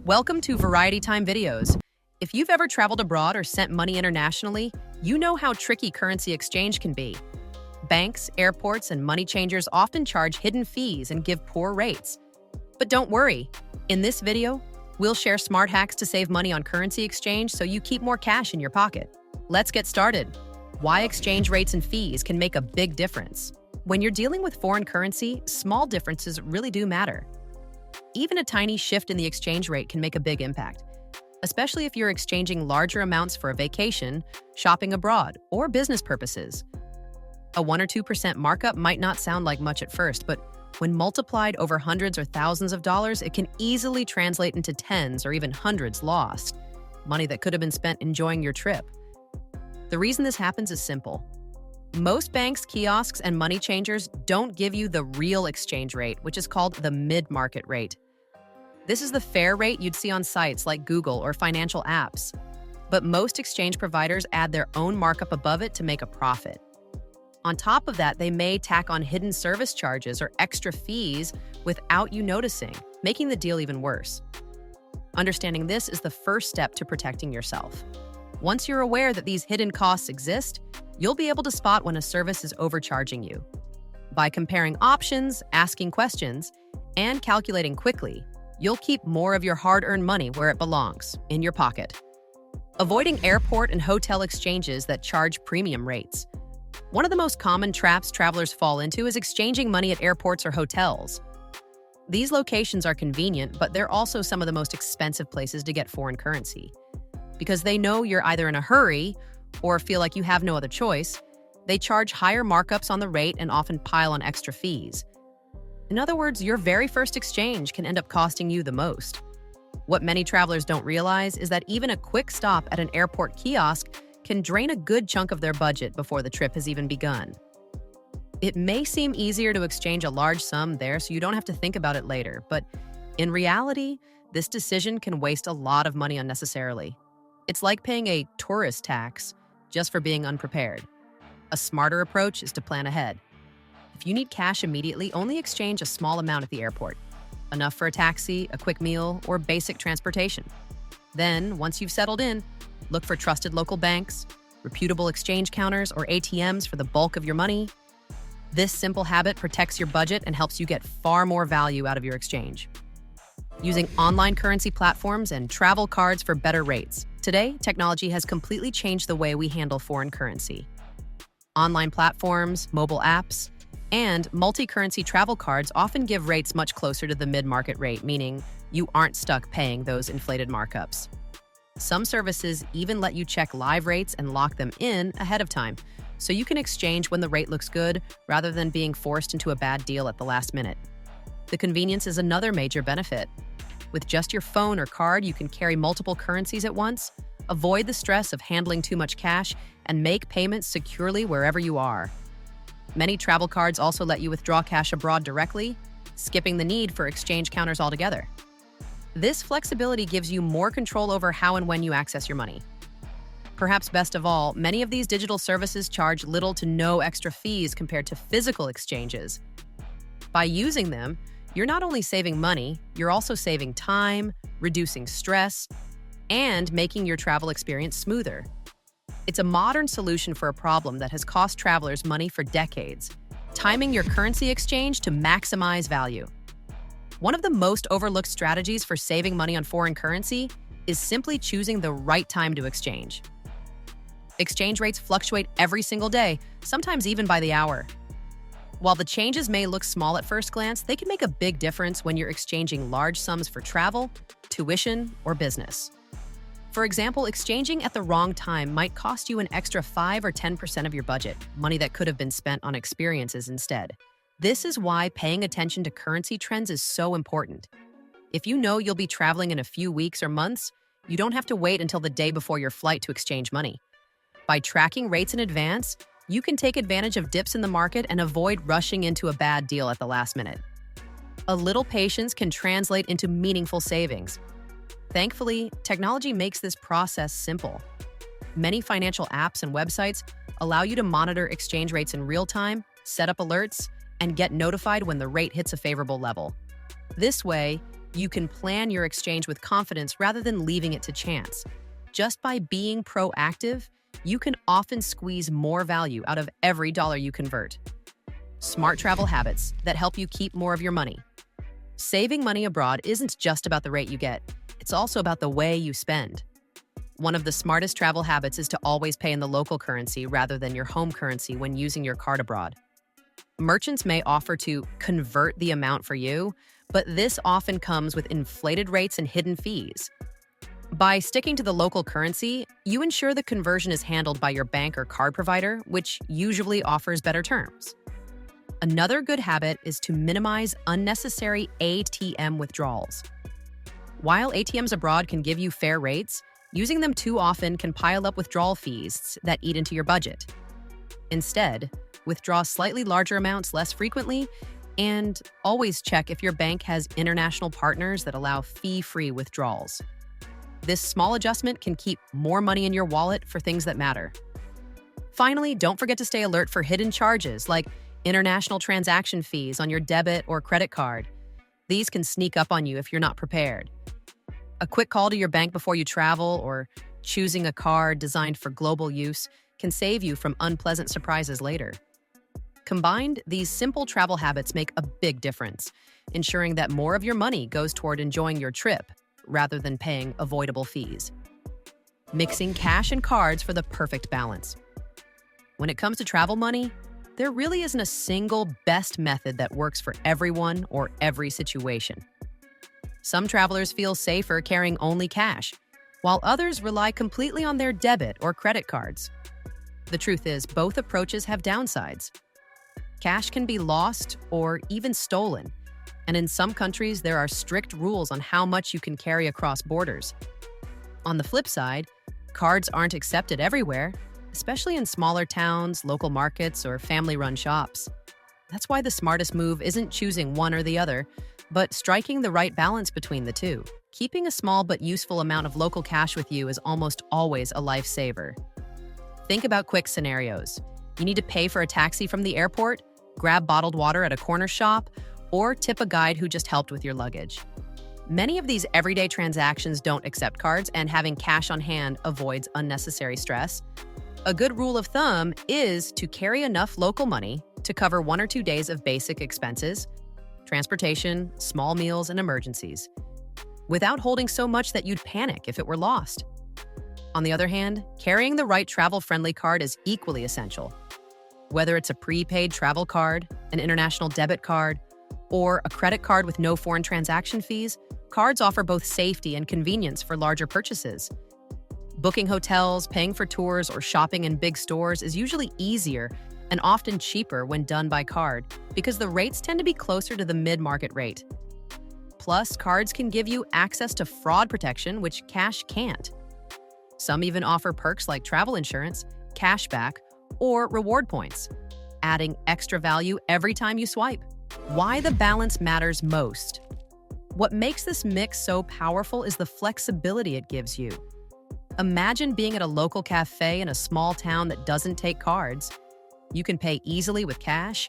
Welcome to Variety Time Videos. If you've ever traveled abroad or sent money internationally, you know how tricky currency exchange can be. Banks, airports, and money changers often charge hidden fees and give poor rates. But don't worry. In this video, we'll share smart hacks to save money on currency exchange so you keep more cash in your pocket. Let's get started. Why exchange rates and fees can make a big difference. When you're dealing with foreign currency, small differences really do matter. Even a tiny shift in the exchange rate can make a big impact, especially if you're exchanging larger amounts for a vacation, shopping abroad, or business purposes. A 1 or 2% markup might not sound like much at first, but when multiplied over hundreds or thousands of dollars, it can easily translate into tens or even hundreds lost, money that could have been spent enjoying your trip. The reason this happens is simple. Most banks, kiosks, and money changers don't give you the real exchange rate, which is called the mid-market rate. This is the fair rate you'd see on sites like Google or financial apps. But most exchange providers add their own markup above it to make a profit. On top of that, they may tack on hidden service charges or extra fees without you noticing, making the deal even worse. Understanding this is the first step to protecting yourself. Once you're aware that these hidden costs exist, you'll be able to spot when a service is overcharging you. By comparing options, asking questions, and calculating quickly, you'll keep more of your hard-earned money where it belongs, in your pocket. Avoiding airport and hotel exchanges that charge premium rates. One of the most common traps travelers fall into is exchanging money at airports or hotels. These locations are convenient, but they're also some of the most expensive places to get foreign currency. Because they know you're either in a hurry or feel like you have no other choice, they charge higher markups on the rate and often pile on extra fees. In other words, your very first exchange can end up costing you the most. What many travelers don't realize is that even a quick stop at an airport kiosk can drain a good chunk of their budget before the trip has even begun. It may seem easier to exchange a large sum there so you don't have to think about it later, but in reality, this decision can waste a lot of money unnecessarily. It's like paying a tourist tax just for being unprepared. A smarter approach is to plan ahead. If you need cash immediately, only exchange a small amount at the airport, enough for a taxi, a quick meal, or basic transportation. Then, once you've settled in, look for trusted local banks, reputable exchange counters, or ATMs for the bulk of your money. This simple habit protects your budget and helps you get far more value out of your exchange. Using online currency platforms and travel cards for better rates. Today, technology has completely changed the way we handle foreign currency. Online platforms, mobile apps, and multi-currency travel cards often give rates much closer to the mid-market rate, meaning you aren't stuck paying those inflated markups. Some services even let you check live rates and lock them in ahead of time, so you can exchange when the rate looks good rather than being forced into a bad deal at the last minute. The convenience is another major benefit. With just your phone or card, you can carry multiple currencies at once, avoid the stress of handling too much cash, and make payments securely wherever you are. Many travel cards also let you withdraw cash abroad directly, skipping the need for exchange counters altogether. This flexibility gives you more control over how and when you access your money. Perhaps best of all, many of these digital services charge little to no extra fees compared to physical exchanges. By using them, you're not only saving money, you're also saving time, reducing stress, and making your travel experience smoother. It's a modern solution for a problem that has cost travelers money for decades, timing your currency exchange to maximize value. One of the most overlooked strategies for saving money on foreign currency is simply choosing the right time to exchange. Exchange rates fluctuate every single day, sometimes even by the hour. While the changes may look small at first glance, they can make a big difference when you're exchanging large sums for travel, tuition, or business. For example, exchanging at the wrong time might cost you an extra 5 or 10% of your budget, money that could have been spent on experiences instead. This is why paying attention to currency trends is so important. If you know you'll be traveling in a few weeks or months, you don't have to wait until the day before your flight to exchange money. By tracking rates in advance, you can take advantage of dips in the market and avoid rushing into a bad deal at the last minute. A little patience can translate into meaningful savings. Thankfully, technology makes this process simple. Many financial apps and websites allow you to monitor exchange rates in real time, set up alerts, and get notified when the rate hits a favorable level. This way, You can plan your exchange with confidence rather than leaving it to chance. Just by being proactive, you can often squeeze more value out of every dollar you convert. Smart travel habits that help you keep more of your money. Saving money abroad isn't just about the rate you get, it's also about the way you spend. One of the smartest travel habits is to always pay in the local currency rather than your home currency when using your card abroad. Merchants may offer to convert the amount for you, but this often comes with inflated rates and hidden fees. By sticking to the local currency, you ensure the conversion is handled by your bank or card provider, which usually offers better terms. Another good habit is to minimize unnecessary ATM withdrawals. While ATMs abroad can give you fair rates, using them too often can pile up withdrawal fees that eat into your budget. Instead, withdraw slightly larger amounts less frequently, and always check if your bank has international partners that allow fee-free withdrawals. This small adjustment can keep more money in your wallet for things that matter. Finally, don't forget to stay alert for hidden charges like international transaction fees on your debit or credit card. These can sneak up on you if you're not prepared. A quick call to your bank before you travel or choosing a card designed for global use can save you from unpleasant surprises later. Combined, these simple travel habits make a big difference, ensuring that more of your money goes toward enjoying your trip rather than paying avoidable fees. Mixing cash and cards for the perfect balance. When it comes to travel money, there really isn't a single best method that works for everyone or every situation. Some travelers feel safer carrying only cash, while others rely completely on their debit or credit cards. The truth is, both approaches have downsides. Cash can be lost or even stolen, and in some countries there are strict rules on how much you can carry across borders. On the flip side, cards aren't accepted everywhere, especially in smaller towns, local markets, or family-run shops. That's why the smartest move isn't choosing one or the other, but striking the right balance between the two. Keeping a small but useful amount of local cash with you is almost always a lifesaver. Think about quick scenarios. You need to pay for a taxi from the airport, grab bottled water at a corner shop, or tip a guide who just helped with your luggage. Many of these everyday transactions don't accept cards, and having cash on hand avoids unnecessary stress. A good rule of thumb is to carry enough local money to cover 1 or 2 days of basic expenses, transportation, small meals, and emergencies, without holding so much that you'd panic if it were lost. On the other hand, carrying the right travel-friendly card is equally essential. Whether it's a prepaid travel card, an international debit card, or a credit card with no foreign transaction fees, cards offer both safety and convenience for larger purchases. Booking hotels, paying for tours, or shopping in big stores is usually easier and often cheaper when done by card because the rates tend to be closer to the mid-market rate. Plus, cards can give you access to fraud protection, which cash can't. Some even offer perks like travel insurance, cashback, or reward points, adding extra value every time you swipe. Why the balance matters most. What makes this mix so powerful is the flexibility it gives you. Imagine being at a local cafe in a small town that doesn't take cards. You can pay easily with cash.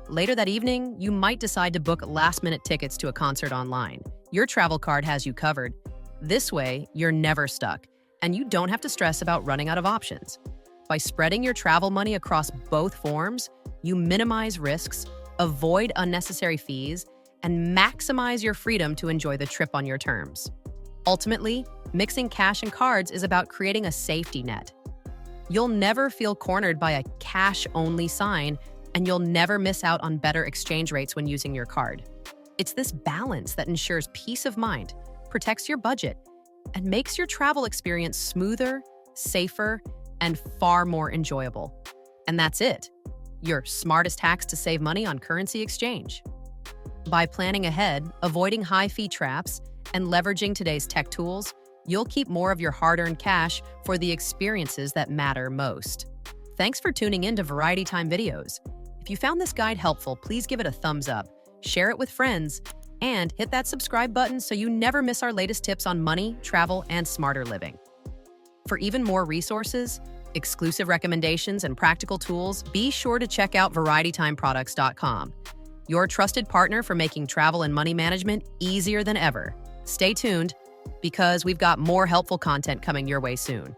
Later that evening, you might decide to book last-minute tickets to a concert online. Your travel card has you covered. This way, you're never stuck, and you don't have to stress about running out of options. By spreading your travel money across both forms, you minimize risks, avoid unnecessary fees, and maximize your freedom to enjoy the trip on your terms. Ultimately, mixing cash and cards is about creating a safety net. You'll never feel cornered by a cash-only sign, and you'll never miss out on better exchange rates when using your card. It's this balance that ensures peace of mind, protects your budget, and makes your travel experience smoother, safer, and far more enjoyable. And that's it. Your smartest hacks to save money on currency exchange. By planning ahead, avoiding high-fee traps, and leveraging today's tech tools, you'll keep more of your hard-earned cash for the experiences that matter most. Thanks for tuning in to Variety Time Videos. If you found this guide helpful, please give it a thumbs up, share it with friends, and hit that subscribe button so you never miss our latest tips on money, travel, and smarter living. For even more resources, exclusive recommendations, and practical tools, be sure to check out VarietyTimeProducts.com. your trusted partner for making travel and money management easier than ever. Stay tuned because we've got more helpful content coming your way soon.